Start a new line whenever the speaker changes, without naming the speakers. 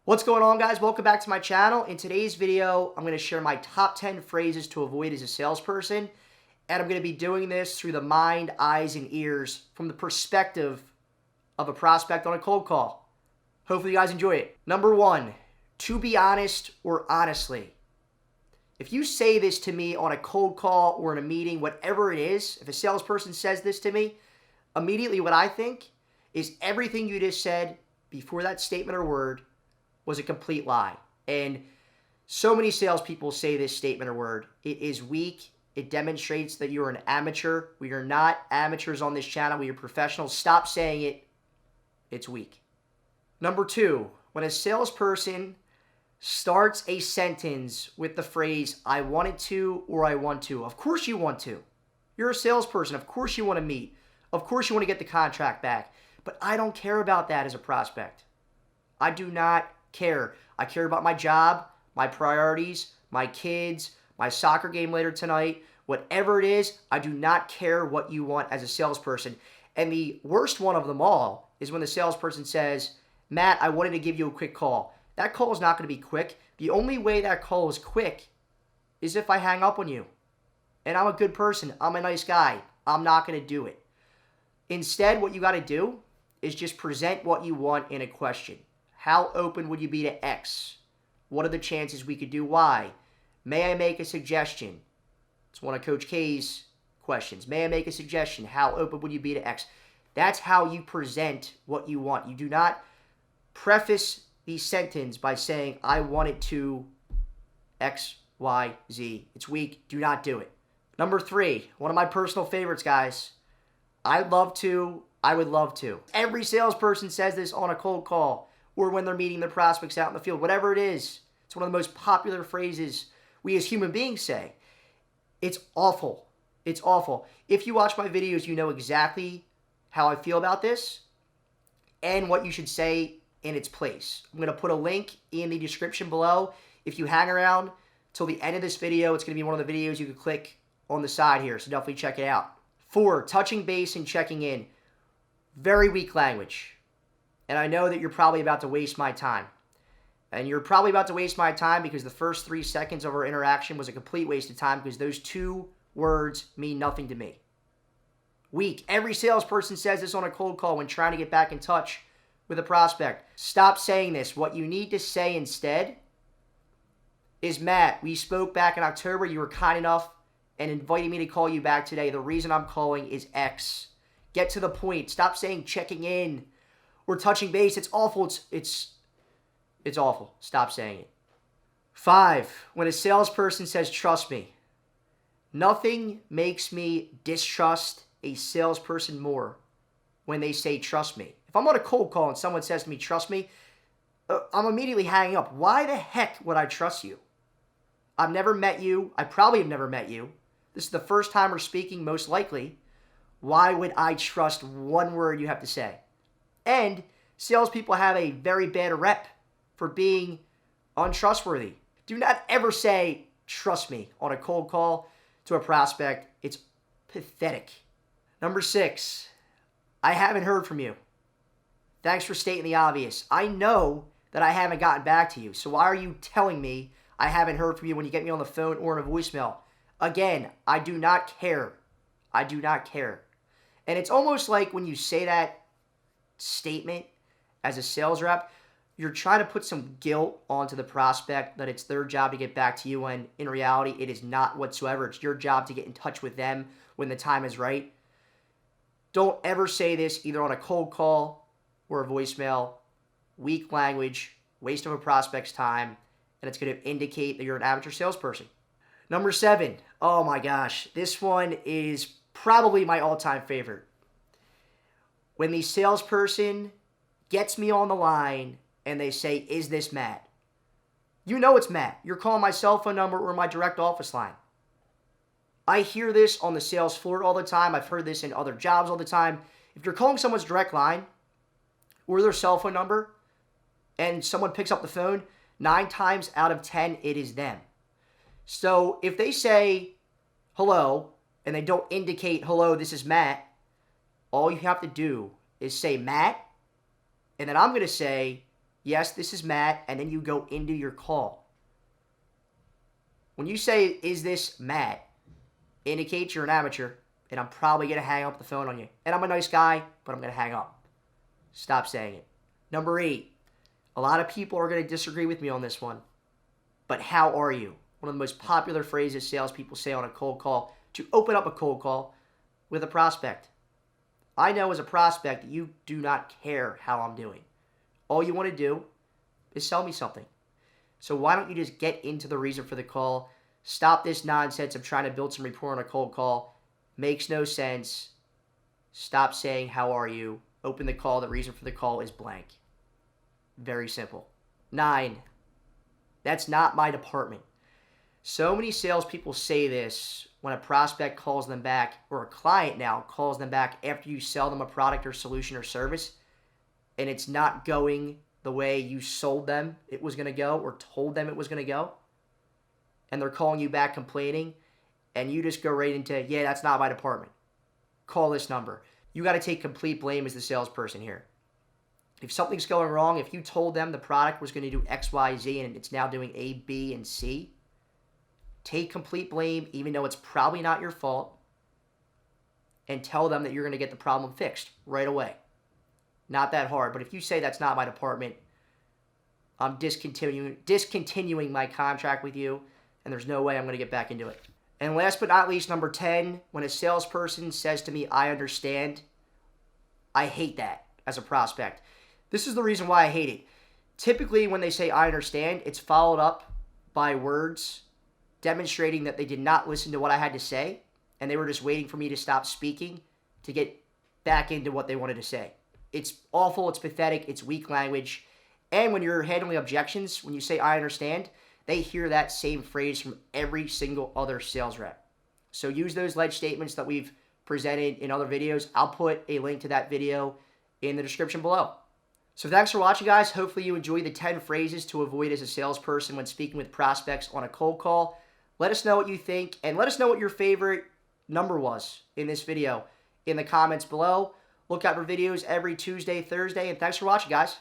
What's going on, guys? Welcome back to my channel. In today's video, I'm going to share my top 10 phrases to avoid as a salesperson, and I'm going to be doing this through the mind, eyes, and ears from the perspective of a prospect on a cold call. Hopefully you guys enjoy it. Number one, to be honest or honestly. If you say this to me on a cold call or in a meeting, whatever it is, if a salesperson says this to me, immediately what I think is everything you just said before that statement or word was a complete lie. And so many salespeople say this statement or word. It is weak. It demonstrates that you're an amateur. We are not amateurs on this channel. We are professionals. Stop saying it. It's weak. Number two, when a salesperson starts a sentence with the phrase, I wanted to or I want to. Of course you want to. You're a salesperson. Of course you want to meet. Of course you want to get the contract back. But I don't care about that as a prospect. I do not care. I care about my job, my priorities, my kids, my soccer game later tonight. Whatever it is, I do not care what you want as a salesperson. And the worst one of them all is when the salesperson says, Matt, I wanted to give you a quick call. That call is not going to be quick. The only way that call is quick is if I hang up on you. And I'm a good person. I'm a nice guy. I'm not going to do it. Instead, what you got to do is just present what you want in a question. How open would you be to X? What are the chances we could do Y? May I make a suggestion? It's one of Coach K's questions. May I make a suggestion? How open would you be to X? That's how you present what you want. You do not preface the sentence by saying, I want it to X, Y, Z. It's weak. Do not do it. Number three, one of my personal favorites, guys. I'd love to. I would love to. Every salesperson says this on a cold call or when they're meeting their prospects out in the field. Whatever it is, it's one of the most popular phrases we as human beings say. It's awful. It's awful. If you watch my videos, you know exactly how I feel about this and what you should say in its place. I'm going to put a link in the description below. If you hang around till the end of this video, it's going to be one of the videos you can click on the side here, so definitely check it out. 4, touching base and checking in. Very weak language. And I know that you're probably about to waste my time. And you're probably about to waste my time because the first 3 seconds of our interaction was a complete waste of time because those 2 words mean nothing to me. Weak. Every salesperson says this on a cold call when trying to get back in touch with a prospect. Stop saying this. What you need to say instead is, Matt, we spoke back in October. You were kind enough and invited me to call you back today. The reason I'm calling is X. Get to the point. Stop saying checking in or touching base. It's awful. It's awful. Stop saying it. 5, when a salesperson says, trust me. Nothing makes me distrust a salesperson more when they say, trust me. If I'm on a cold call and someone says to me, trust me, I'm immediately hanging up. Why the heck would I trust you? I've never met you. I probably have never met you. This is the first time we're speaking, most likely. Why would I trust one word you have to say? And salespeople have a very bad rep for being untrustworthy. Do not ever say, trust me, on a cold call to a prospect. It's pathetic. Number 6, I haven't heard from you. Thanks for stating the obvious. I know that I haven't gotten back to you, so why are you telling me I haven't heard from you when you get me on the phone or in a voicemail? Again, I do not care. I do not care. And it's almost like when you say that statement as a sales rep, you're trying to put some guilt onto the prospect that it's their job to get back to you, when in reality it is not whatsoever. It's your job to get in touch with them when the time is right. Don't ever say this either on a cold call or a voicemail. Weak language, waste of a prospect's time, and it's going to indicate that you're an amateur salesperson. Number 7, oh my gosh, this one is probably my all-time favorite. When the salesperson gets me on the line and they say, is this Matt? You know it's Matt. You're calling my cell phone number or my direct office line. I hear this on the sales floor all the time. I've heard this in other jobs all the time. If you're calling someone's direct line or their cell phone number and someone picks up the phone, 9 times out of 10, it is them. So if they say hello and they don't indicate, hello, this is Matt, all you have to do is say Matt, and then I'm going to say, Yes, this is Matt, and then you go into your call. When you say, is this Matt, indicates you're an amateur, and I'm probably going to hang up the phone on you. And I'm a nice guy, but I'm going to hang up. Stop saying it. Number 8, a lot of people are going to disagree with me on this one, but how are you? One of the most popular phrases salespeople say on a cold call to open up a cold call with a prospect. I know as a prospect that you do not care how I'm doing. All you want to do is sell me something. So why don't you just get into the reason for the call? Stop this nonsense of trying to build some rapport on a cold call. Makes no sense. Stop saying, how are you? Open the call. The reason for the call is blank. Very simple. 9, that's not my department. So many salespeople say this when a prospect calls them back, or a client now calls them back after you sell them a product or solution or service, and it's not going the way you sold them it was going to go or told them it was going to go, and they're calling you back complaining, and you just go right into, yeah, that's not my department. Call this number. You got to take complete blame as the salesperson here. If something's going wrong, if you told them the product was going to do X, Y, Z, and it's now doing A, B, and C, take complete blame, even though it's probably not your fault, and tell them that you're going to get the problem fixed right away. Not that hard, but if you say that's not my department, I'm discontinuing my contract with you, and there's no way I'm going to get back into it. And last but not least, number 10, when a salesperson says to me, I understand, I hate that as a prospect. This is the reason why I hate it. Typically, when they say I understand, it's followed up by words demonstrating that they did not listen to what I had to say, and they were just waiting for me to stop speaking to get back into what they wanted to say. It's awful, it's pathetic, it's weak language, and when you're handling objections, when you say I understand, they hear that same phrase from every single other sales rep. So use those ledge statements that we've presented in other videos. I'll put a link to that video in the description below. So thanks for watching, guys. Hopefully you enjoyed the 10 phrases to avoid as a salesperson when speaking with prospects on a cold call. Let us know what you think, and let us know what your favorite number was in this video in the comments below. Look out for videos every Tuesday, Thursday, and thanks for watching, guys.